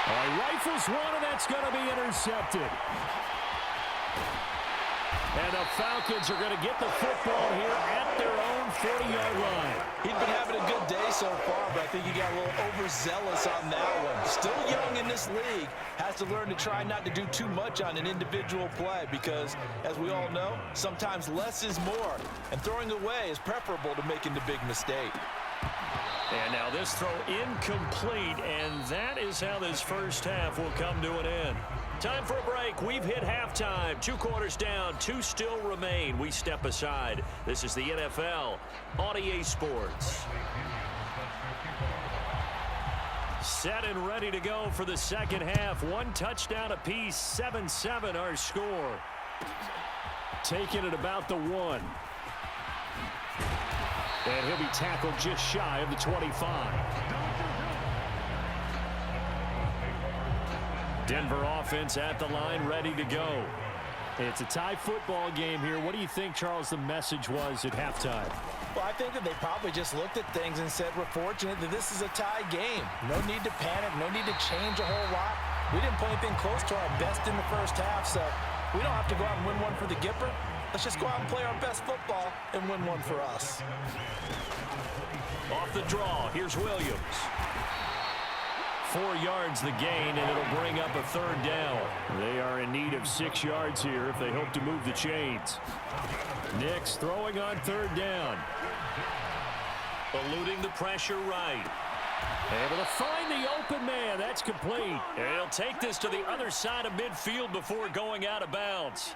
Rifles one, and that's going to be intercepted. And the Falcons are going to get the football here at their own 40-yard line. He's been having a good day so far, but I think he got a little overzealous on that one. Still young in this league. Has to learn to try not to do too much on an individual play because, as we all know, sometimes less is more. And throwing away is preferable to making the big mistake. And now this throw incomplete, and that is how this first half will come to an end. Time for a break. We've hit halftime. 2 quarters down, 2 still remain. We step aside. This is the NFL on EA Sports. Set and ready to go for the second half. 1 touchdown apiece, 7-7 our score. Taking it about the 1. And he'll be tackled just shy of the 25. Denver offense at the line, ready to go. It's a tie football game here. What do you think, Charles, the message was at halftime? Well, I think that they probably just looked at things and said, we're fortunate that this is a tie game. No need to panic, no need to change a whole lot. We didn't play anything close to our best in the first half, so we don't have to go out and win one for the Gipper. Let's just go out and play our best football and win one for us. Off the draw, here's Williams. 4 yards the gain, and it'll bring up a 3rd down. They are in need of 6 yards here if they hope to move the chains. Nix throwing on 3rd down. Eluding the pressure right. Able to find the open man. That's complete. And he'll take this to the other side of midfield before going out of bounds.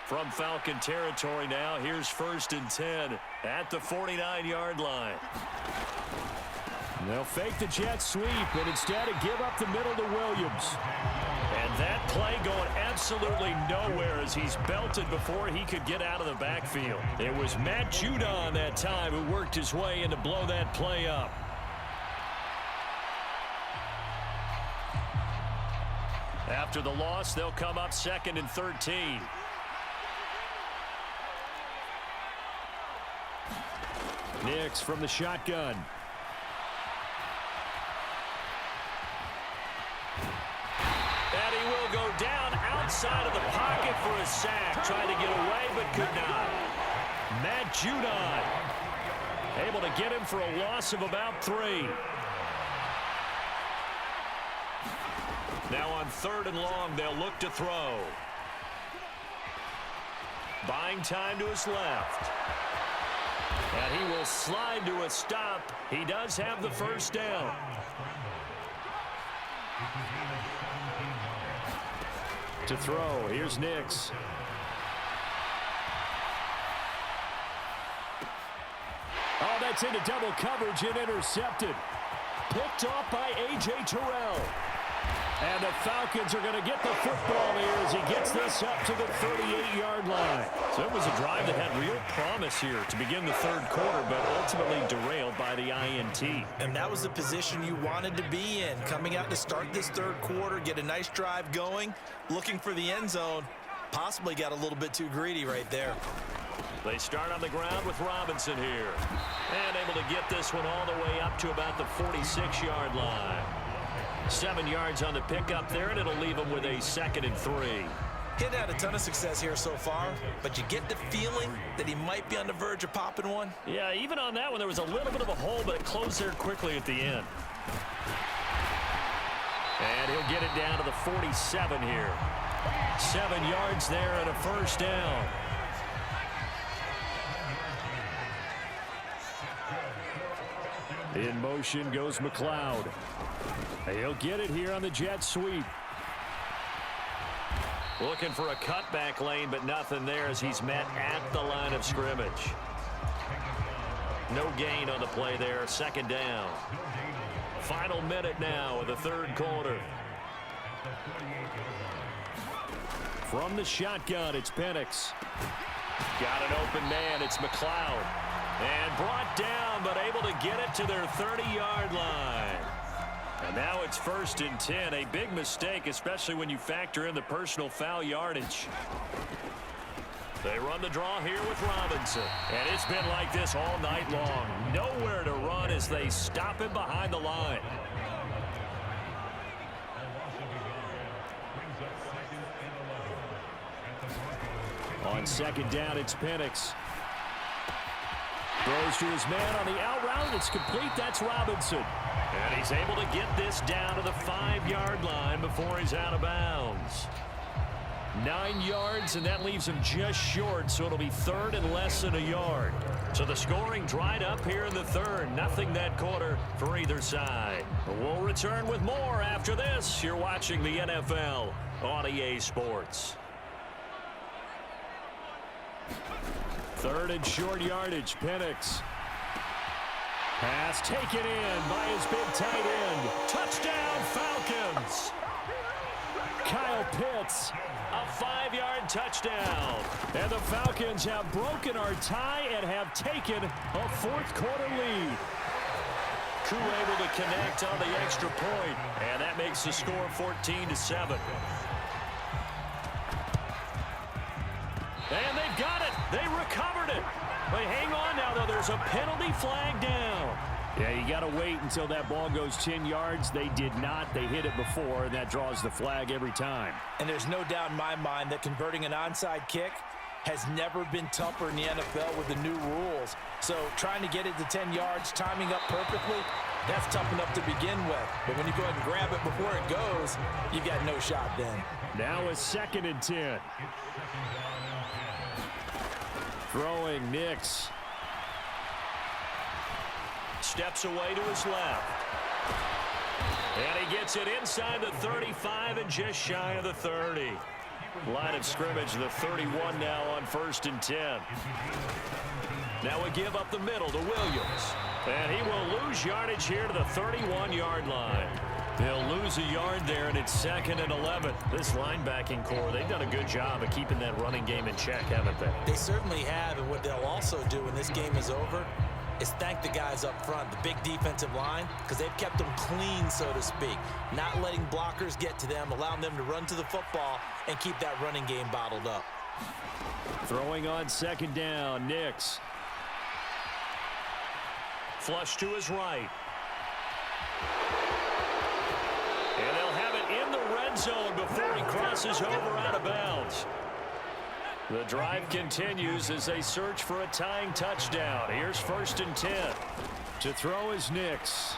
From Falcon territory now, here's 1st and 10 at the 49-yard line. They'll fake the jet sweep, and instead give up the middle to Williams. And that play going absolutely nowhere as he's belted before he could get out of the backfield. It was Matt Judon that time who worked his way in to blow that play up. After the loss, they'll come up 2nd and 13. Nix from the shotgun. And he will go down outside of the pocket for a sack. Trying to get away, but could not. Matt Judon able to get him for a loss of about 3. Now on 3rd and long, they'll look to throw. Buying time to his left. And he will slide to a stop. He does have the 1st down. To throw, here's Nix. Oh, that's into double coverage and intercepted. Picked off by A.J. Terrell. And the Falcons are going to get the football here as he gets this up to the 38-yard line. So it was a drive that had real promise here to begin the 3rd quarter, but ultimately derailed by the INT. And that was the position you wanted to be in. Coming out to start this 3rd quarter, get a nice drive going, looking for the end zone. Possibly got a little bit too greedy right there. They start on the ground with Robinson here. And able to get this one all the way up to about the 46-yard line. 7 yards on the pickup there, and it'll leave him with a 2nd and 3. He hadn't had a ton of success here so far, but you get the feeling that he might be on the verge of popping one. Yeah, even on that one, there was a little bit of a hole, but it closed there quickly at the end. And he'll get it down to the 47 here. 7 yards there and a 1st down. In motion goes McLeod. He'll get it here on the jet sweep. Looking for a cutback lane, but nothing there as he's met at the line of scrimmage. No gain on the play there. 2nd down. Final minute now of the 3rd quarter. From the shotgun, it's Penix. Got an open man. It's McLeod. And brought down, but able to get it to their 30-yard line. And now it's 1st and 10. A big mistake, especially when you factor in the personal foul yardage. They run the draw here with Robinson. And it's been like this all night long. Nowhere to run as they stop him behind the line. On second down, it's Penix. Throws to his man on the out route. It's complete. That's Robinson. And he's able to get this down to the 5-yard line before he's out of bounds. 9 yards, and that leaves him just short, so it'll be third and less than a yard. So the scoring dried up here in the third. Nothing that quarter for either side. We'll return with more after this. You're watching the NFL on EA Sports. Third and short yardage, Penix. Pass taken in by his big tight end. Touchdown, Falcons. Kyle Pitts, a 5-yard touchdown. And the Falcons have broken our tie and have taken a fourth-quarter lead. Koo able to connect on the extra point, and that makes the score 14-7. And they've got it. They recovered it. But hang on now, though. There's a penalty flag down. Yeah, you got to wait until that ball goes 10 yards. They did not. They hit it before, and that draws the flag every time. And there's no doubt in my mind that converting an onside kick has never been tougher in the NFL with the new rules. So trying to get it to 10 yards, timing up perfectly, that's tough enough to begin with. But when you go ahead and grab it before it goes, you've got no shot then. Now a 2nd and 10. Throwing Nix. Steps away to his left. And he gets it inside the 35 and just shy of the 30. Line of scrimmage, the 31 now on 1st and 10. Now a give up the middle to Williams. And he will lose yardage here to the 31-yard line. They'll lose a yard there, and it's 2nd and 11. This linebacking core, they've done a good job of keeping that running game in check, haven't they? They certainly have, and what they'll also do when this game is over is thank the guys up front, the big defensive line, because they've kept them clean, so to speak, not letting blockers get to them, allowing them to run to the football and keep that running game bottled up. Throwing on 2nd down, Nix. Flush to his right. And they'll have it in the red zone before he crosses over out of bounds. The drive continues as they search for a tying touchdown. Here's 1st and 10. To throw is Nix.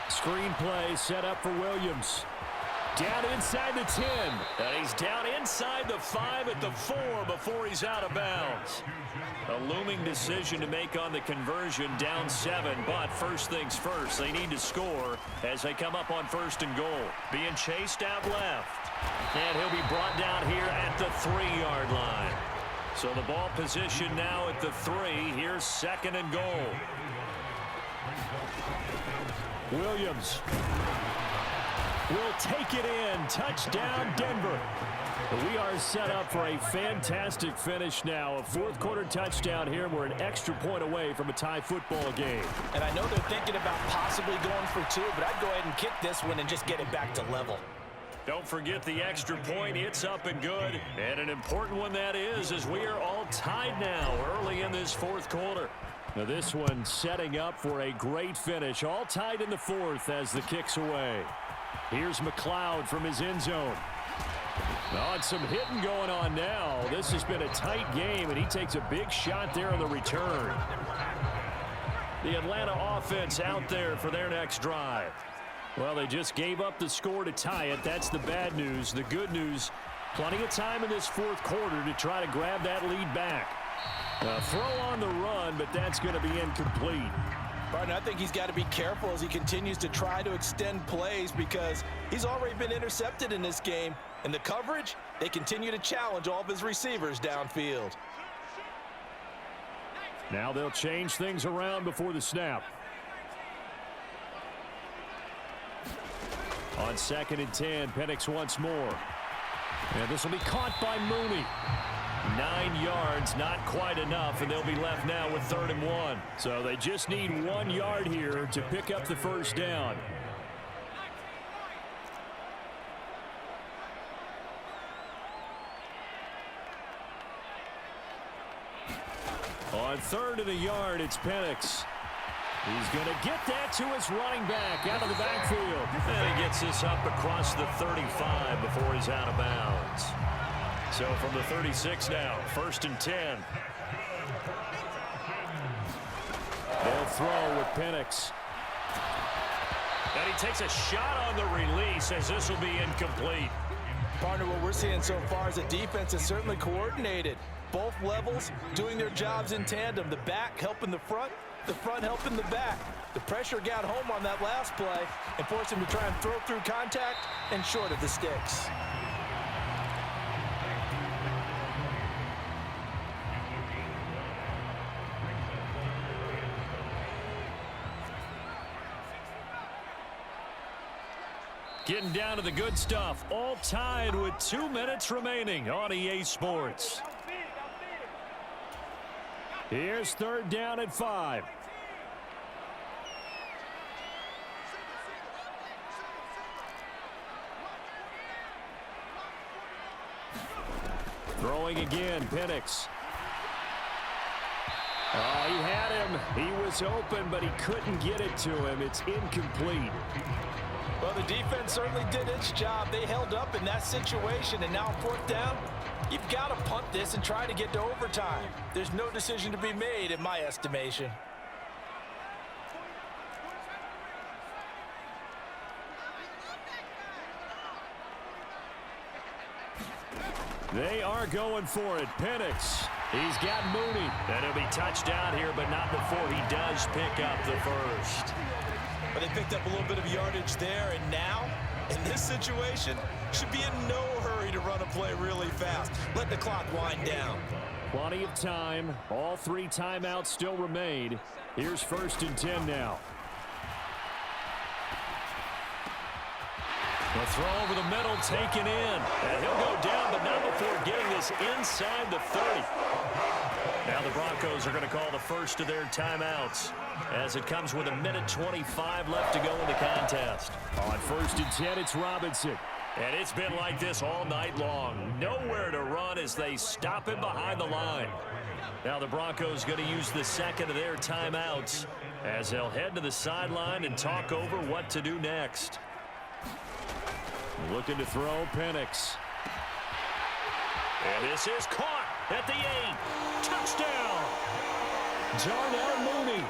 Screen play set up for Williams. Down inside the 10. And he's down inside the 5 at the 4 before he's out of bounds. A looming decision to make on the conversion, down 7. But first things first, they need to score as they come up on 1st and goal. Being chased out left. And he'll be brought down here at the 3-yard line. So the ball position now at the 3. Here's 2nd and goal. Williams will take it in. Touchdown, Denver. We are set up for a fantastic finish now. A fourth-quarter touchdown here. We're an extra point away from a tie football game. And I know they're thinking about possibly going for 2, but I'd go ahead and kick this one and just get it back to level. Don't forget the extra point. It's up and good. And an important one that is, as we are all tied now early in this fourth quarter. Now this one setting up for a great finish. All tied in the 4th as the kick's away. Here's McLeod from his end zone. Oh, and some hitting going on now. This has been a tight game, and he takes a big shot there on the return. The Atlanta offense out there for their next drive. Well, they just gave up the score to tie it. That's the bad news. The good news, plenty of time in this fourth quarter to try to grab that lead back. Throw on the run, but that's going to be incomplete. Barton, I think he's got to be careful as he continues to try to extend plays because he's already been intercepted in this game. And the coverage, they continue to challenge all of his receivers downfield. Now they'll change things around before the snap. On 2nd and 10, Penix once more. And this will be caught by Mooney. 9 yards, not quite enough, and they'll be left now with 3rd and 1. So they just need 1 yard here to pick up the first down. On 3rd and a yard, it's Penix. He's going to get that to his running back out of the backfield. And he gets this up across the 35 before he's out of bounds. So from the 36 now, 1st and 10. They'll throw with Penix. And he takes a shot on the release as this will be incomplete. Partner, what we're seeing so far is the defense is certainly coordinated. Both levels doing their jobs in tandem. The back helping the front helping the back. The pressure got home on that last play and forced him to try and throw through contact and short of the sticks. Getting down to the good stuff. All tied with 2 minutes remaining on EA Sports. Here's 3rd down at 5. Throwing again, Penix. Oh, he had him. He was open, but he couldn't get it to him. It's incomplete. Well, the defense certainly did its job. They held up in that situation, and now on 4th down, you've got to punt this and try to get to overtime. There's no decision to be made in my estimation. They are going for it. Penix. He's got Mooney. And he'll be touchdown here, but not before he does pick up the first. But they picked up a little bit of yardage there, and now, in this situation, should be in no hurry to run a play really fast. Let the clock wind down. Plenty of time. All 3 timeouts still remain. Here's 1st and 10 now. The throw over the middle taken in. And he'll go down, but not before getting this inside the 30. Now the Broncos are going to call the first of their timeouts as it comes with 1:25 left to go in the contest. On 1st and 10, it's Robinson. And it's been like this all night long. Nowhere to run as they stop him behind the line. Now the Broncos going to use the second of their timeouts as they'll head to the sideline and talk over what to do next. Looking to throw, Penix. And this is caught at the 8. Touchdown! Darnell Mooney,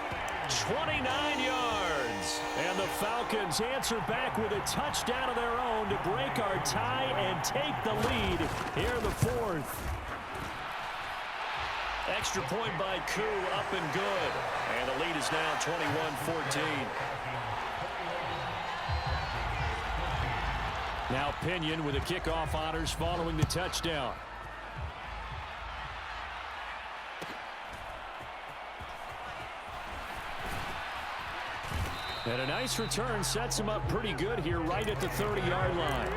29 yards. And the Falcons answer back with a touchdown of their own to break our tie and take the lead here in the 4th. Extra point by Koo, up and good. And the lead is now 21-14. Now Pinion with the kickoff honors following the touchdown. And a nice return sets him up pretty good here right at the 30-yard line.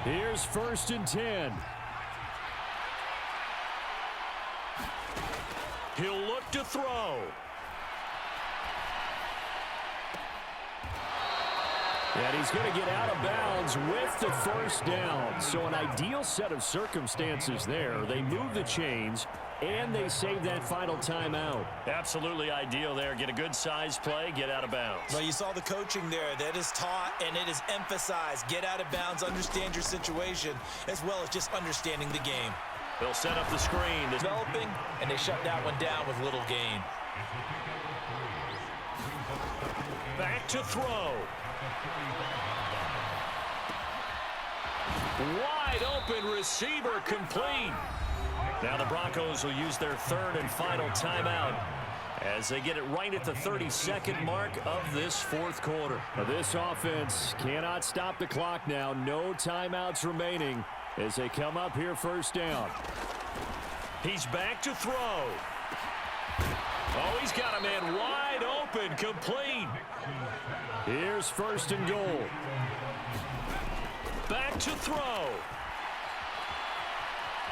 Here's 1st and 10. He'll look to throw. And he's going to get out of bounds with the 1st down. So an ideal set of circumstances there. They move the chains, and they save that final timeout. Absolutely ideal there. Get a good size play, get out of bounds. Well, you saw the coaching there. That is taught, and it is emphasized. Get out of bounds, understand your situation, as well as just understanding the game. They'll set up the screen. Developing, and they shut that one down with little gain. Back to throw. Wide open receiver complete. Now the Broncos will use their 3rd and final timeout as they get it right at the 32nd mark of this 4th quarter. Now this offense cannot stop the clock now. No timeouts remaining as they come up here 1st down. He's back to throw. Oh, he's got a man wide open, complete. Here's 1st and goal. Back to throw.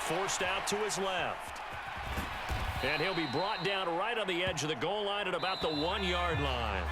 Forced out to his left. And he'll be brought down right on the edge of the goal line at about the 1-yard line.